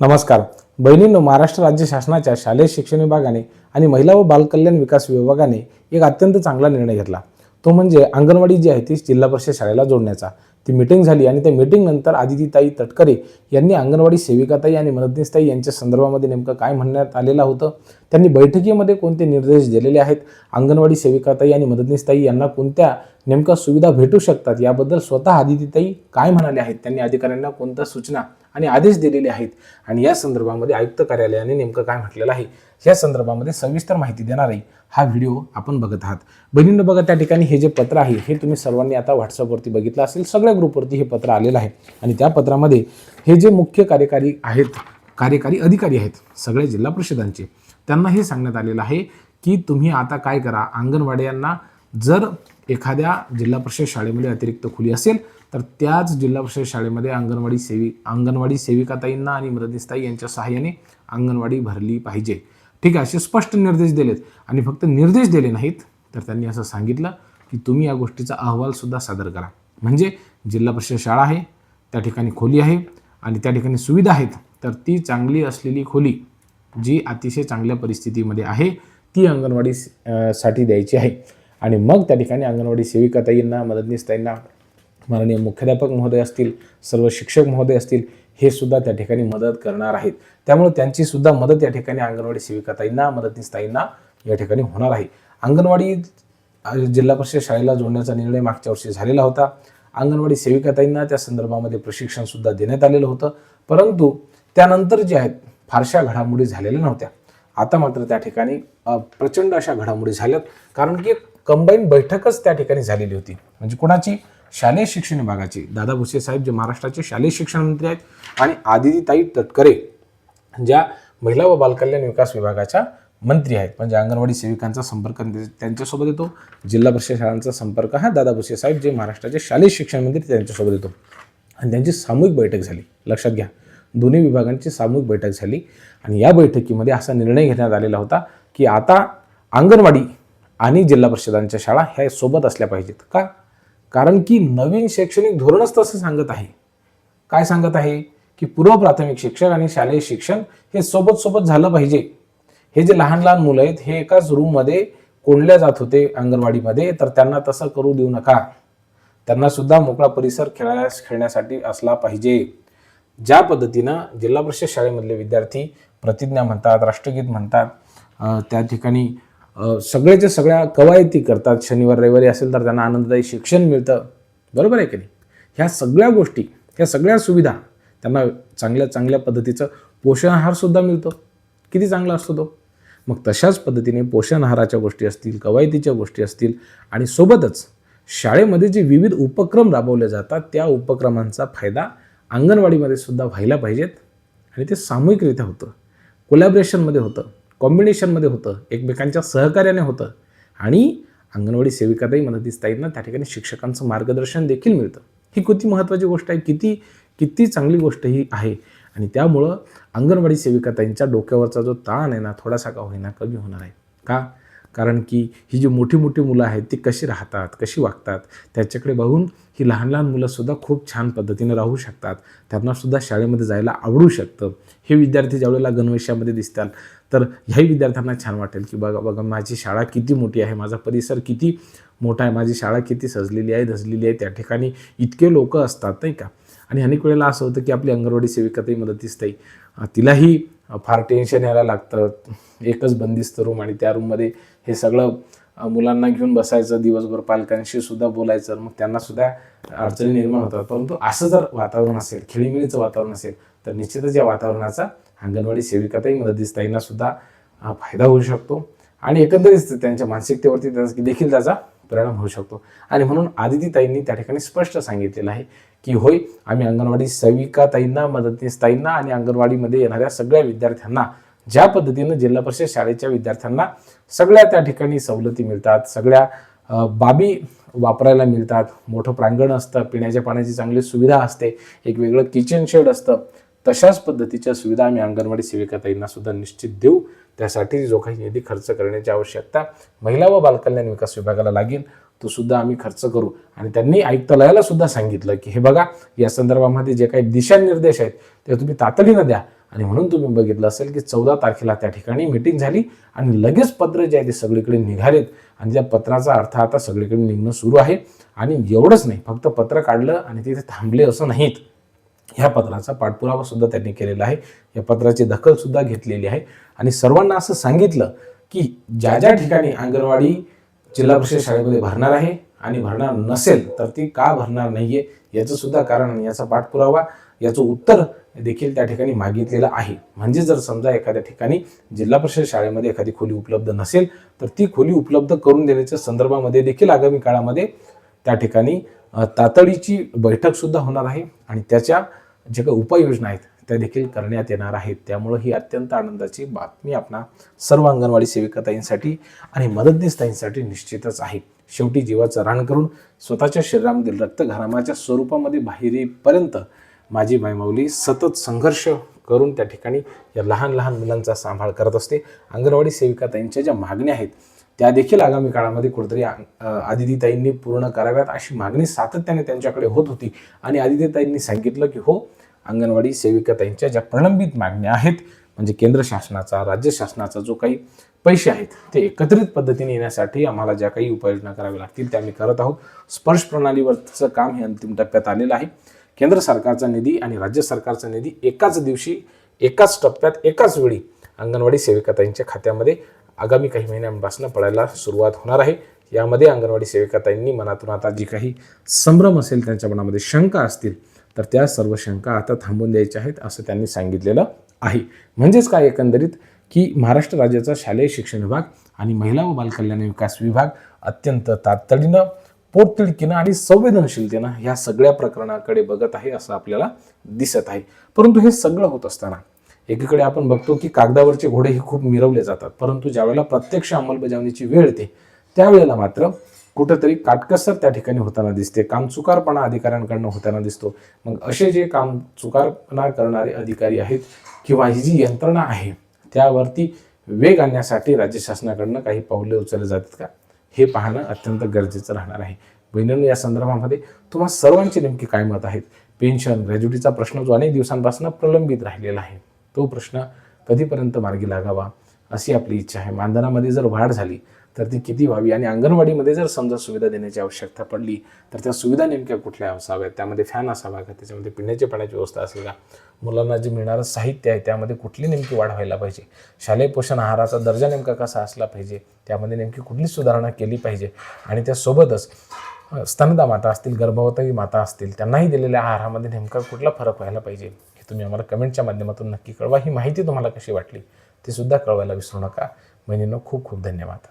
नमस्कार बहिणींनो, महाराष्ट्र राज्य शासनाच्या शालेय शिक्षण विभागाने आणि महिला व बालकल्याण विकास विभागाने एक अत्यंत चांगला निर्णय घेतला। तो म्हणजे अंगणवाडी जी आहे ती जिल्हा परिषद शाळेला जोडण्याचा। ती मीटिंग झाली आणि त्या मीटिंग नंतर आदितीताई तटकरे यांनी अंगणवाडी सेविकाताई आणि मदतनीसताई यांच्या संदर्भामध्ये नेमकं काय म्हणण्यात आलेलं होतं, त्यांनी बैठकीमध्ये कोणते निर्देश दिलेले आहेत, अंगणवाडी सेविकाताई आणि मदतनीसताई यांना कोणत्या नेमका सुविधा भेटू शकतात याबद्दल स्वतः आदितीताई काय म्हणाले आहेत, त्यांनी अधिकाऱ्यांना कोणत्या सूचना आणि आदेश दिलेले आहेत आणि या संदर्भामध्ये आयुक्त कार्यालयाने नेमकं काय म्हटलेलं आहे या संदर्भामध्ये सविस्तर माहिती देणार आहे हा व्हिडिओ आपण बघत आहात। बहिणींनो बघा, त्या ठिकाणी हे जे पत्र आहे हे तुम्ही सर्वांनी आता व्हॉट्सअपवरती बघितलं असेल, सगळ्या ग्रुपवरती हे पत्र आलेलं आहे आणि त्या पत्रामध्ये हे जे मुख्य कार्यकारी अधिकारी आहेत सगळ्या जिल्हा परिषदांचे, त्यांना हे सांगण्यात आलेलं आहे की तुम्ही आता काय करा, अंगणवाड्यांना जर एखाद्या जिल्हा परिषद शाळेमध्ये अतिरिक्त खोली असेल तर त्याच जिल्हा परिषद शाळेमध्ये अंगणवाडी सेविकाताईंना आणि मदतनीसताई यांच्या सहाय्याने अंगणवाडी भरली पाहिजे। ठीक आहे, असे स्पष्ट निर्देश दिलेत आणि फक्त निर्देश दिले नाहीत तर त्यांनी असं सांगितलं की तुम्ही या गोष्टीचा अहवाल सुद्धा सादर करा। म्हणजे जिल्हा परिषद शाळा आहे, त्या ठिकाणी खोली आहे आणि त्या ठिकाणी सुविधा आहेत, तर ती चांगली असलेली खोली जी अतिशय चांगल्या परिस्थितीमध्ये आहे ती अंगणवाडी साठी द्यायची आहे आणि मग त्या ठिकाणी अंगणवाडी सेविकाताईंना मदतनीसताईंना माननीय मुख्याध्यापक महोदय असतील, सर्व शिक्षक महोदय असतील, हे सुद्धा त्या ठिकाणी मदत करणार आहेत। त्यामुळे त्यांची सुद्धा मदत या ठिकाणी अंगणवाडी सेविकाताईंना मदतनीसताईंना या ठिकाणी होणार आहे। अंगणवाडी जिल्हा परिषद शाळेला जोडण्याचा निर्णय मागच्या वर्षी झालेला होता। अंगणवाडी सेविकाताईंना त्या संदर्भामध्ये प्रशिक्षण सुद्धा देण्यात आलेलं होतं, परंतु त्यानंतर जे आहेत फारशा घडामोडी झालेल्या नव्हत्या। आता मात्र त्या ठिकाणी प्रचंड अशा घडामोडी झाल्यात, कारण की कंबाईन बैठकच त्या ठिकाणी झालेली होती। म्हणजे कोणाची? शालेय शिक्षण विभागाची। दादा भुसे साहेब जे महाराष्ट्राचे शालेय शिक्षण मंत्री आहेत आणि आदितीताई तटकरे ज्या महिला व बालकल्याण विकास विभागाच्या मंत्री आहेत। म्हणजे अंगणवाडी सेविकांचा संपर्क त्यांच्यासोबत येतो, जिल्हा परिषद शाळांचा संपर्क हा दादा भुसे साहेब जे महाराष्ट्राचे शालेय शिक्षण मंत्री त्यांच्यासोबत येतो आणि त्यांची सामूहिक बैठक झाली। लक्षात घ्या, दोन्ही विभागांची सामूहिक बैठक झाली आणि या बैठकीमध्ये असा निर्णय घेण्यात आलेला होता की आता अंगणवाडी आणि जिल्हा परिषदांच्या शाळा ह्या सोबत असल्या पाहिजेत। का? कारण की नवीन शैक्षणिक धोरणच तसं सांगत आहे। काय सांगत आहे की पूर्व प्राथमिक शिक्षण आणि शालेय शिक्षण हे सोबत झालं पाहिजे। हे जे लहान लहान मुलं आहेत हे एकाच रूममध्ये कोंडल्या जात होते अंगणवाडीमध्ये, तर त्यांना तसं करू देऊ नका। त्यांना सुद्धा मोकळा परिसर खेळण्यासाठी असला पाहिजे। ज्या पद्धतीनं जिल्हा परिषद शाळेमधले विद्यार्थी प्रतिज्ञा म्हणतात, राष्ट्रगीत म्हणतात, त्या ठिकाणी सगळ्याच्या सगळ्या कवायती करतात, शनिवार रविवारी असेल तर त्यांना आनंददायी शिक्षण मिळतं, बरोबर आहे की नाही? ह्या सगळ्या गोष्टी, ह्या सगळ्या सुविधा, त्यांना चांगल्या पद्धतीचं पोषण आहार सुद्धा मिळतो। किती चांगला असतो तो? मग तशाच पद्धतीने पोषण आहाराच्या गोष्टी असतील, कवायतीच्या गोष्टी असतील आणि सोबतच शाळेमध्ये जे विविध उपक्रम राबवले जातात त्या उपक्रमांचा फायदा अंगणवाडीमध्ये सुद्धा व्हायला पाहिजेत आणि ते सामूहिकरित्या होतं, कोलॅबरेशनमध्ये होतं, कॉम्बिनेशनमध्ये होतं, एकमेकांच्या सहकार्याने होतं आणि अंगणवाडी सेविकाताई मदतनीसताईंना त्या ठिकाणी शिक्षकांचं मार्गदर्शन देखील मिळतं। ही किती महत्त्वाची गोष्ट आहे, किती चांगली गोष्ट ही आहे आणि त्यामुळं अंगणवाडी सेविकाताईंच्या डोक्यावरचा जो ताण आहे ना थोडासा का होईना कमी होणार आहे। का? कारण की ही जी मोठी मुलं आहेत ती कशी राहतात, कशी वागतात, त्याच्याकडे बघून ही लहान मुलंसुद्धा खूप छान पद्धतीने राहू शकतात, त्यांनासुद्धा शाळेमध्ये जायला आवडू शकतं। हे विद्यार्थी ज्यावेळेला गणवेशामध्ये दिसतात तर ह्याही विद्यार्थ्यांना छान वाटेल की बघा माझी शाळा किती मोठी आहे, माझा परिसर किती मोठा आहे, माझी शाळा किती सजलेली आहे, धजलेली आहे, त्या ठिकाणी इतके लोक असतात नाही का। आणि अनेक वेळेला असं होतं की आपली अंगणवाडी सेविकाताई मदतनीसताई तिलाही फार टेन्शन यायला लागतं, एकच बंदिस्त रूम आणि त्या रूममध्ये हे सगळं मुलांना घेऊन बसायचं, दिवसभर पालकांशी सुद्धा बोलायचं, मग त्यांना सुद्धा अडचणी निर्माण होतात। परंतु असं जर वातावरण असेल, खेळीमेळीचं वातावरण असेल तर निश्चितच या वातावरणाचा अंगणवाडी सेविकाताई मदतनीसताईंना सुद्धा फायदा होऊ शकतो आणि एकंदरीत त्यांच्या मानसिकतेवरती देखील त्याचा परिणाम होऊ शकतो। आणि म्हणून आदितीताईंनी त्या ठिकाणी स्पष्ट सांगितलेलं आहे की होय, आम्ही अंगणवाडी सेविकाताईंना, मदतनीसताईंना आणि अंगणवाडीमध्ये येणाऱ्या सगळ्या विद्यार्थ्यांना ज्या पद्धतीनं जिल्हा परिषद शाळेच्या विद्यार्थ्यांना सगळ्या त्या ठिकाणी सवलती मिळतात, सगळ्या बाबी वापरायला मिळतात, मोठं प्रांगण असतं, पिण्याच्या पाण्याची चांगली सुविधा असते, एक वेगळं किचन शेड असतं, तशाच पद्धतीच्या सुविधा आम्ही अंगणवाडी सेविकाताईंना सुद्धा निश्चित देऊ। त्यासाठी जो काही निधी खर्च करण्याची आवश्यकता महिला व बालकल्याण विकास विभागाला लागेल तो सुद्धा आम्ही खर्च करू। आणि त्यांनी आयुक्तालयाला सुद्धा सांगितलं की हे बघा, या संदर्भामध्ये जे काही दिशानिर्देश आहेत ते तुम्ही तातडीनं द्या, आणि म्हणून तुम्ही बघितलं असेल की 14 तारखेला त्या ठिकाणी मीटिंग झाली आणि लगेच पत्र जे आहे ते सगळीकडे निघालेत आणि त्या पत्राचा अर्थ आता सगळीकडे निघणं सुरू आहे. आणि एवढंच नाही, फक्त पत्र काढलं आणि तिथे थांबले असं नाहीत, ह्या पत्राचा पाठपुरावा सुद्धा त्यांनी केलेला आहे. या पत्राची दखल सुद्धा घेतलेली आहे आणि सर्वांना असं सांगितलं की ज्या ज्या ठिकाणी अंगणवाडी जिल्हा परिषद शाळेमध्ये भरणार आहे आणि भरणार नसेल तर ती का भरणार नाहीये याचं सुद्धा कारण, याचा पाठपुरावा, याचं उत्तर देखील त्या ठिकाणी मागितलेलं आहे. म्हणजे जर समजा एखाद्या ठिकाणी जिल्हा परिषद शाळेमध्ये एखादी खोली उपलब्ध नसेल तर ती खोली उपलब्ध करून देण्याच्या संदर्भामध्ये देखील आगामी काळामध्ये त्या ठिकाणी तातडीची बैठक सुद्धा होणार आहे आणि त्याच्या जे काही उपाययोजना आहेत त्या देखील करण्यात येणार आहेत. त्यामुळे ही अत्यंत आनंदाची बातमी आपणा सर्व अंगणवाडी सेविकाताईंसाठी आणि मदतनीसताईंसाठी निश्चितच आहे. शेवटी जीवाचं रान करून स्वतःच्या शरीरामधील रक्तघरामाच्या स्वरूपामध्ये बाहेर येईपर्यंत माझी मायमाऊली सतत संघर्ष करून त्या ठिकाणी या लहान लहान मुलांचा सांभाळ करत असते. अंगणवाडी सेविकाताईंच्या ज्या मागण्या आहेत त्या देखील आगामी काळामध्ये कुठेतरी आदितीताईंनी पूर्ण कराव्यात अशी मागणी सातत्याने त्यांच्याकडे होत होती आणि आदितीताईंनी सांगितलं की हो, अंगणवाडी सेविकाताईंच्या ज्या प्रलंबित मागण्या आहेत म्हणजे केंद्र शासनाचा, राज्य शासनाचा जो काही पैसे आहेत ते एकत्रित पद्धतीने येण्यासाठी आम्हाला ज्या काही उपाययोजना कराव्या लागतील त्या आम्ही करत आहोत. स्पर्श प्रणालीवरचं काम हे अंतिम टप्प्यात आलेलं आहे. केंद्र सरकारचा निधी आणि राज्य सरकारचा निधी एकाच दिवशी, एकाच टप्प्यात, एकाच वेळी अंगणवाडी सेविकाताईंच्या खात्यामध्ये आगामी काही महिन्यांपासून पडायला सुरुवात होणार आहे. यामध्ये अंगणवाडी सेविकाताईंनी मनातून आता जी काही संभ्रम असेल, त्यांच्या मनामध्ये शंका असतील तर त्या सर्व शंका आता थांबून द्यायच्या आहेत असं त्यांनी सांगितलेलं आहे. म्हणजेच काय एकंदरीत की महाराष्ट्र राज्याचा शालेय शिक्षण विभाग आणि महिला व बालकल्याण विकास विभाग अत्यंत तातडीनं, पोटतिडकीनं आणि संवेदनशीलतेनं ह्या सगळ्या प्रकरणाकडे बघत आहे असं आपल्याला दिसत आहे. परंतु हे सगळं होत असताना एकीकडे आपण बघतो की कागदावरचे घोडे हे खूप मिरवले जातात, परंतु ज्यावेळेला प्रत्यक्ष अंमलबजावणीची वेळ येते त्यावेळेला मात्र कुठंतरी काटकसर त्या ठिकाणी होताना दिसते, कामचुकारपणा अधिकाऱ्यांकडनं होताना दिसतो. मग असे जे कामचुकारपणा करणारे अधिकारी आहेत किंवा ही जी यंत्रणा आहे त्यावरती वेग आणण्यासाठी राज्य शासनाकडनं काही पावले उचलले जातात का, हे पाहणं अत्यंत गरजेचं राहणार आहे. बहिणींनो, या संदर्भामध्ये तुम्हा सर्वांचे नेमके काय मत आहेत? पेन्शन, ग्रॅज्युटीचा प्रश्न जो अनेक दिवसांपासून प्रलंबित राहिलेला आहे तो प्रश्न कधीपर्यंत मार्गी लागावा अशी आपली इच्छा आहे. मानधनामध्ये जर वाढ झाली तर ती किती व्हावी आणि अंगणवाडीमध्ये जर समजा सुविधा देण्याची आवश्यकता पडली तर त्या सुविधा नेमक्या कुठल्या असाव्यात, त्यामध्ये फॅन असावा का, त्याच्यामध्ये पिण्याच्या पाण्याची व्यवस्था असेल का, मुलांना जे मिळणारं साहित्य आहे त्यामध्ये कुठली नेमकी वाढ व्हायला पाहिजे, शालेय पोषण आहाराचा दर्जा नेमका कसा असला पाहिजे, त्यामध्ये नेमकी कुठली सुधारणा केली पाहिजे आणि त्यासोबतच स्तनदा माता असतील, गर्भवती माता असतील, त्यांनाही दिलेल्या आहारामध्ये नेमका कुठला फरक व्हायला पाहिजे हे तुम्ही आम्हाला कमेंटच्या माध्यमातून नक्की कळवा. ही माहिती तुम्हाला कशी वाटली ते सुद्धा कळवायला विसरू नका. बहिणींनो, खूप खूप धन्यवाद.